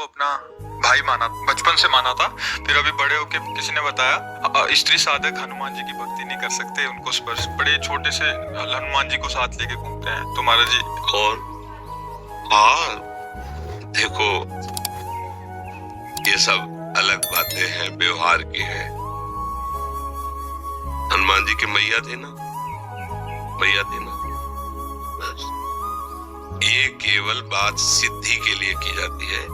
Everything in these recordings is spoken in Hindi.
को अपना भाई माना, बचपन से माना था। फिर अभी बड़े होके किसी ने बताया स्त्री साधक हनुमान जी की भक्ति नहीं कर सकते, उनको स्पर्श, बड़े छोटे से हनुमान जी को साथ लेके घूमते हैं। तो महाराज जी और हाँ देखो, ये सब अलग बातें हैं, व्यवहार की है। हनुमान जी के मैया थे ना, मैया थे ना, बस ये केवल बात सिद्धि के लिए की जाती है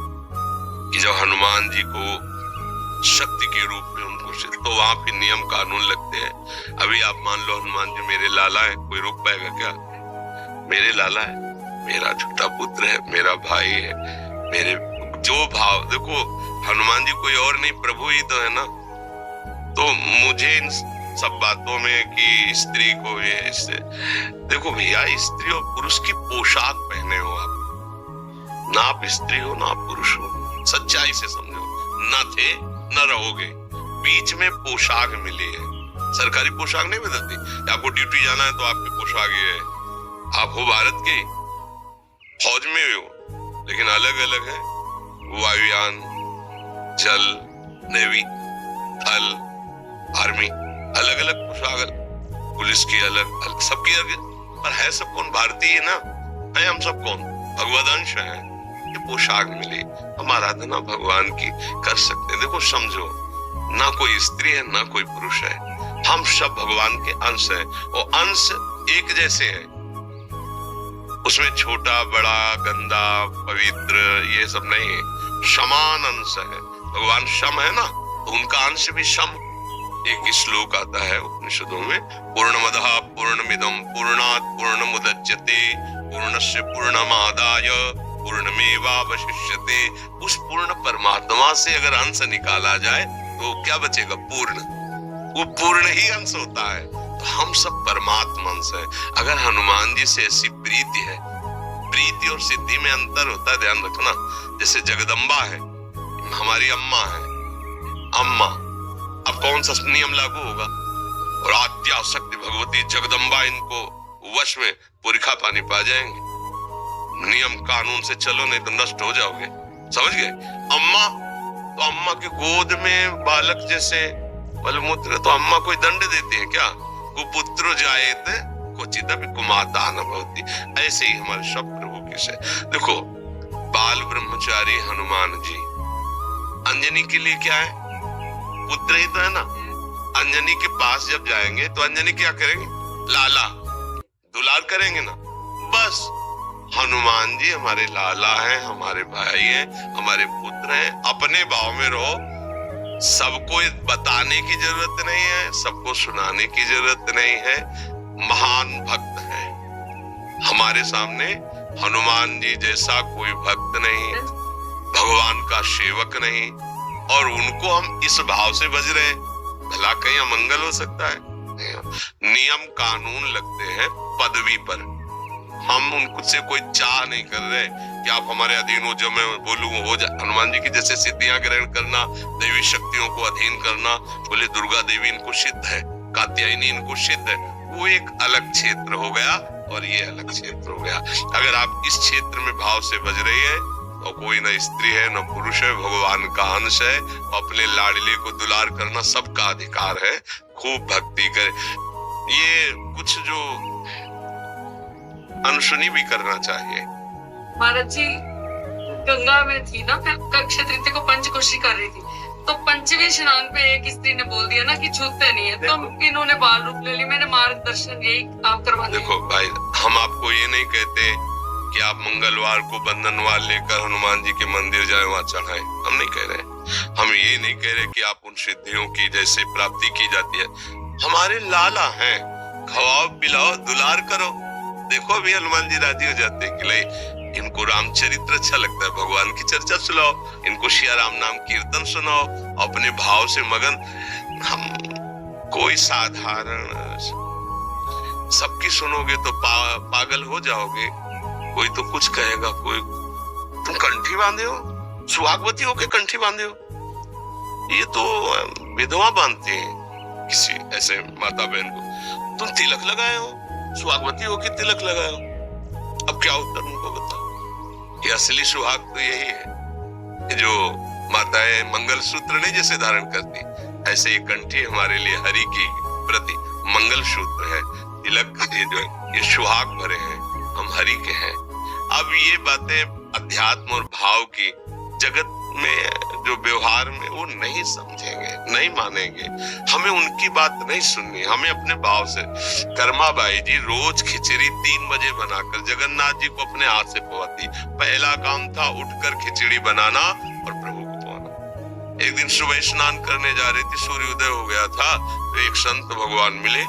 कि जब हनुमान जी को शक्ति के रूप में उनको सिद्ध, तो वहां पे नियम कानून लगते हैं। अभी आप मान लो हनुमान जी मेरे लाला है, कोई रोक पाएगा क्या? मेरे लाला है, मेरा छोटा पुत्र है, मेरा भाई है, मेरे जो भाव, देखो हनुमान जी कोई और नहीं, प्रभु ही तो है ना। तो मुझे इन सब बातों में कि स्त्री को ये इससे, देखो भैया, स्त्री और पुरुष की पोशाक पहने हो आप, ना आप स्त्री हो ना आप पुरुष हो, सच्चाई से समझो, न थे न रहोगे, बीच में पोशाक मिली है। सरकारी पोशाक नहीं बदलती, आपको ड्यूटी जाना है तो आपकी पोशाक ये है, आप हो भारत के फौज में हो, लेकिन अलग अलग है, वायुयान, जल, नेवी, थल, आर्मी, अलग अलग पोशाक, पुलिस की अलग अलग, सबकी अलग, पर है सब कौन? भारतीय ना है, हम सब कौन? भगवदंश है। ये पोशाक मिली, हम आराधना भगवान की कर सकते हैं। देखो समझो, ना कोई स्त्री है ना कोई पुरुष है, हम सब भगवान के अंश हैं, और अंश एक जैसे हैं, उसमें छोटा बड़ा गंदा पवित्र ये सब नहीं है, समान अंश है। भगवान शम है ना, तो उनका अंश भी शम। एक श्लोक आता है उपनिषदों में, पूर्णमदः पूर्णमिदं पूर्णात् पूर्णमुदच्यते पूर्णस्य पूर्णमादाय पूर्णमेवावशिष्यते। उस पूर्ण परमात्मा से अगर अंश निकाला जाए तो क्या बचेगा? पूर्ण। वो पूर्ण ही अंश होता है। तो हम सब परमात्मा अंश है। अगर हनुमान जी से ऐसी प्रीति है, प्रीति और सिद्धि में अंतर होता है, ध्यान रखना। जैसे जगदम्बा है, हमारी अम्मा है, अम्मा, अब कौन सा नियम लागू होगा? और आद्या शक्ति भगवती जगदम्बा, इनको वश में पुरखा पानी पा जाएंगे। नियम कानून से चलो, नहीं तो नष्ट हो जाओगे, समझ गए? अम्मा, तो अम्मा की गोद में बालक जैसे मलमूत्र, तो अम्मा कोई दंड देती है क्या? कुपुत्र जायेत क्वचिदपि कुमाता न भवति। ऐसे ही हमारे सब प्रभु की से। देखो, बाल ब्रह्मचारी हनुमान जी अंजनी के लिए क्या है? पुत्र ही तो है ना। अंजनी के पास जब जाएंगे तो अंजनी क्या करेंगे? लाला, दुलार करेंगे ना। बस हनुमान जी हमारे लाला हैं, हमारे भाई हैं, हमारे पुत्र हैं। अपने भाव में रहो, सबको बताने की जरूरत नहीं है, सबको सुनाने की जरूरत नहीं है। महान भक्त है हमारे सामने, हनुमान जी जैसा कोई भक्त नहीं, भगवान का सेवक नहीं, और उनको हम इस भाव से बज रहे, भला कहीं अमंगल हो सकता है? नियम कानून लगते हैं पदवी पर, हम उनसे कोई चाह नहीं कर रहे कि आप हमारे अधीन हो, जो मैं बोलूं वो हो जाए। हनुमान जी की जैसे सिद्धियां ग्रहण करना, देवी शक्तियों को अधीन करना, बोले दुर्गा देवी इनको सिद्ध है, कात्यायनी इनको सिद्ध है, वो एक अलग क्षेत्र हो गया और ये अलग क्षेत्र हो गया। अगर आप इस क्षेत्र में भाव से बज रही है, और कोई न स्त्री है न पुरुष है, भगवान का अंश है, अपने लाडले को दुलार करना सबका अधिकार है। खूब भक्ति करे, ये कुछ जो अनसुनी भी करना चाहिए। महाराज जी, गंगा में थी ना, मैं अक्षय तृतीया को पंचकोशी कर रही थी, तो पंचवें स्नान पे एक स्त्री ने बोल दिया ना कि छूते नहीं है, तो इन्होंने बाल रूप ले ली। मैंने मार्गदर्शन यही आप करवा दिया। देखो भाई, हम आपको ये नहीं कहते कि आप मंगलवार को बंधनवार लेकर हनुमान जी के मंदिर जाए, वहां चढ़ाए, हम नहीं कह रहे। हम ये नहीं कह रहे कि आप उन सिद्धियों की जैसे प्राप्ति की जाती है। हमारे लाला हैं, खवाओ पिलाओ दुलार करो। देखो अभी हनुमान जी राजी हो जाते हैं कि ले, इनको रामचरित्र अच्छा लगता है, भगवान की चर्चा सुनाओ, इनको सिया राम नाम कीर्तन सुनाओ, अपने भाव से मगन। हम कोई साधारण, सबकी सुनोगे तो पागल हो जाओगे। कोई तो कुछ कहेगा, कोई तुम कंठी बांधे हो, सुहागवती होके कंठी बांधे हो, ये तो विधवा बांधते हैं किसी ऐसे माता बहन को। तुम तिलक लगाए हो, सुहागवती होके तिलक लगाए हो, अब क्या उत्तर उनको बताओ? ये असली सुहाग तो यही है। जो माताएं मंगलसूत्र नहीं जैसे धारण करती, ऐसे ये कंठी हमारे लिए हरि की प्रति मंगलसूत्र है, तिलक ये जो ये सुहाग भरे हैं, हम हरि के हैं। अब ये बातें अध्यात्म और भाव की जगत में जो व्यवहार में वो नहीं समझेंगे, नहीं मानेंगे, हमें उनकी बात नहीं सुननी, हमें अपने भाव से। कर्माबाई जी रोज खिचड़ी 3 बजे बनाकर जगन्नाथ जी को अपने हाथ से पवाती। पहला काम था उठकर खिचड़ी बनाना और प्रभु को पवाना। एक दिन सुबह स्नान करने जा रही थी, सूर्योदय हो गया था, तो एक संत भगवान मिले,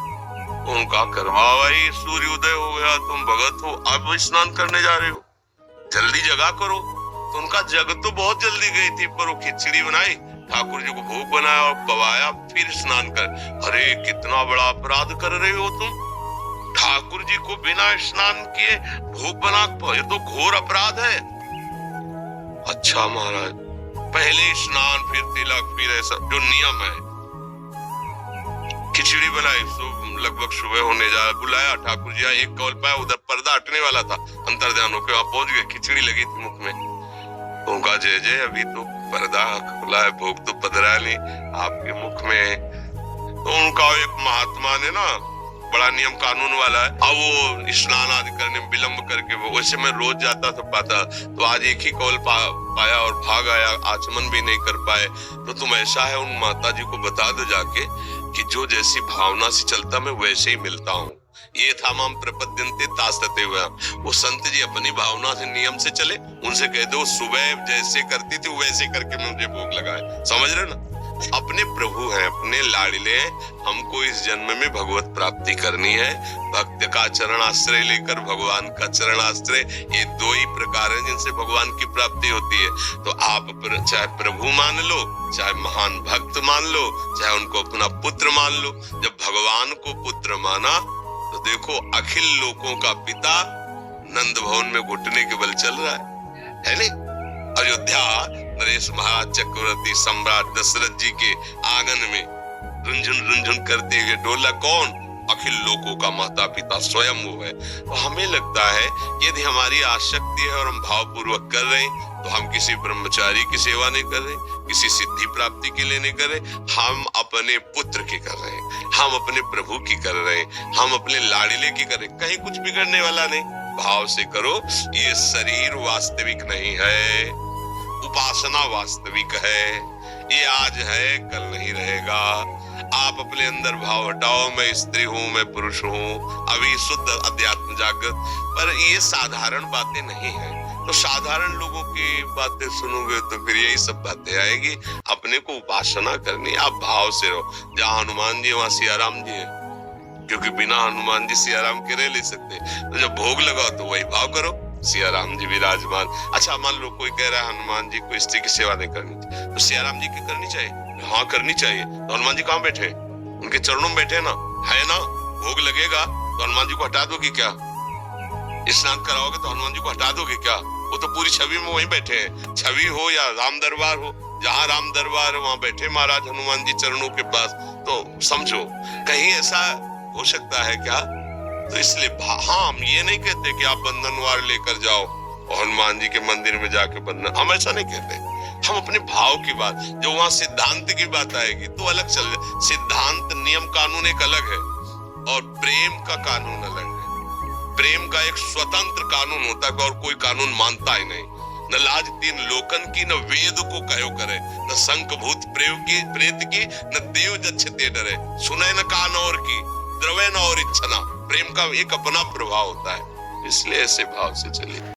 उनका कर्माबाई सूर्योदय हो गया, तुम भगत हो, अब स्नान करने जा रहे हो, जल्दी जगा करो। तो उनका जग तो बहुत जल्दी गई थी, पर वो खिचड़ी बनाई, ठाकुर जी को भोग बनाया और पवाया, फिर स्नान कर। अरे कितना बड़ा अपराध कर रहे हो तुम, ठाकुर जी को बिना स्नान किए भोग बना, ये तो घोर अपराध है। अच्छा महाराज, पहले स्नान फिर तिलक फिर ऐसा जो नियम है। खिचड़ी बनाई, लगभग सुबह होने जा, बुलाया ठाकुर जी, एक कौल पाया, उधर पर्दा हटने वाला था, अंतर्ध्यान होकर वहां पहुंच गए, खिचड़ी लगी थी मुख में। उनका जय जय, अभी तो पर्दा खुला है, भोग तो पधरा नहीं आपके मुख में। तो उनका एक महात्मा ने ना, बड़ा नियम कानून वाला है, अब वो स्नान आदि करने में विलम्ब करके, वो वैसे मैं रोज जाता था पाता, तो आज एक ही कौल पाया और भाग आया, आचमन भी नहीं कर पाए। तो तुम ऐसा है उन माता जी को बता दो जाके कि जो जैसी भावना से चलता मैं वैसे ही मिलता हूँ। ये था माम प्रपद्यन्ते तास्ते हुआ, वो संत जी अपनी भावना से नियम से चले, उनसे कह दो सुबह जैसे करती थी वैसे करके मुझे भोग लगाए। समझ रहे ना, अपने प्रभु हैं, अपने लाडले हैं, हमको इस जन्म में भगवत प्राप्ति करनी है। भक्त का चरण आश्रय लेकर भगवान का चरण आश्रय, ये 2 ही प्रकार हैं जिनसे भगवान की प्राप्ति होती है। तो आप चाहे प्रभु मान लो, चाहे महान भक्त मान लो, चाहे उनको अपना पुत्र मान लो। जब भगवान को पुत्र माना तो देखो अखिल लोकों का पिता नंद भवन में घुटने के बल चल रहा है नहीं? अयोध्या नरेश महाराज चक्रवर्ती सम्राट दशरथ जी के आंगन में रुंझुन करते हुए डोला कौन? अखिल लोकों का माता पिता स्वयं वो है। तो हमें लगता है यदि हमारी आसक्ति है और हम भावपूर्वक कर रहे हैं, तो हम किसी ब्रह्मचारी की सेवा नहीं कर रहे, किसी सिद्धि प्राप्ति के लिए नहीं कर रहे, हम अपने पुत्र की कर रहे हैं, हम अपने प्रभु की कर रहे हैं, हम अपने लाडले की कर रहे हैं। कहीं कुछ बिगड़ने वाला नहीं, भाव से करो। ये शरीर वास्तविक नहीं है, उपासना वास्तविक है। ये आज है कल नहीं रहेगा। आप अपने अंदर भाव हटाओ, मैं स्त्री हूँ, मैं पुरुष हूँ, अभी शुद्ध अध्यात्म जागृत। पर ये साधारण बातें नहीं है, तो साधारण लोगों की बातें सुनोगे तो फिर यही सब बातें आएगी। अपने को उपासना करनी, आप भाव से रहो। जहाँ हनुमान जी वहाँ सियाराम जी है, क्योंकि बिना हनुमान जी सियाराम के रह ले सकते। तो जब भोग लगाओ तो वही भाव करो, सियाराम जी विराजमान। अच्छा मान लो कोई कह रहा है हनुमान जी को स्त्री की सेवा नहीं करनी चाहिए, तो सियाराम जी की करनी चाहिए? हाँ करनी चाहिए। तो हनुमान जी कहाँ बैठे? उनके चरणों में बैठे ना, है ना? भोग लगेगा तो हनुमान जी को हटा दोगे क्या? स्नान कराओगे तो हनुमान जी को हटा दोगे क्या? वो तो पूरी छवि में वहीं बैठे हैं। छवि हो या राम दरबार हो, जहाँ राम दरबार है वहां बैठे महाराज हनुमान जी चरणों के पास। तो समझो कहीं ऐसा हो सकता है क्या? तो इसलिए हाँ, हम ये नहीं कहते कि आप बंधनवार लेकर जाओ और हनुमान जी के मंदिर में जाके बंधन, हम ऐसा नहीं कहते। हम अपने भाव की बात, जो वहां सिद्धांत की बात आएगी तो अलग चल जाए। सिद्धांत नियम कानून एक अलग है और प्रेम का कानून अलग है। प्रेम का एक स्वतंत्र कानून होता है और कोई कानून मानता ही नहीं। न लाज 3 लोकन की, न वेद को कहो करे, न शंख भूत प्रेत की, न देव जच्छते डरे, सुने न कान और की, द्रवे न और इच्छना। प्रेम का एक अपना प्रभाव होता है, इसलिए ऐसे भाव से चलिए।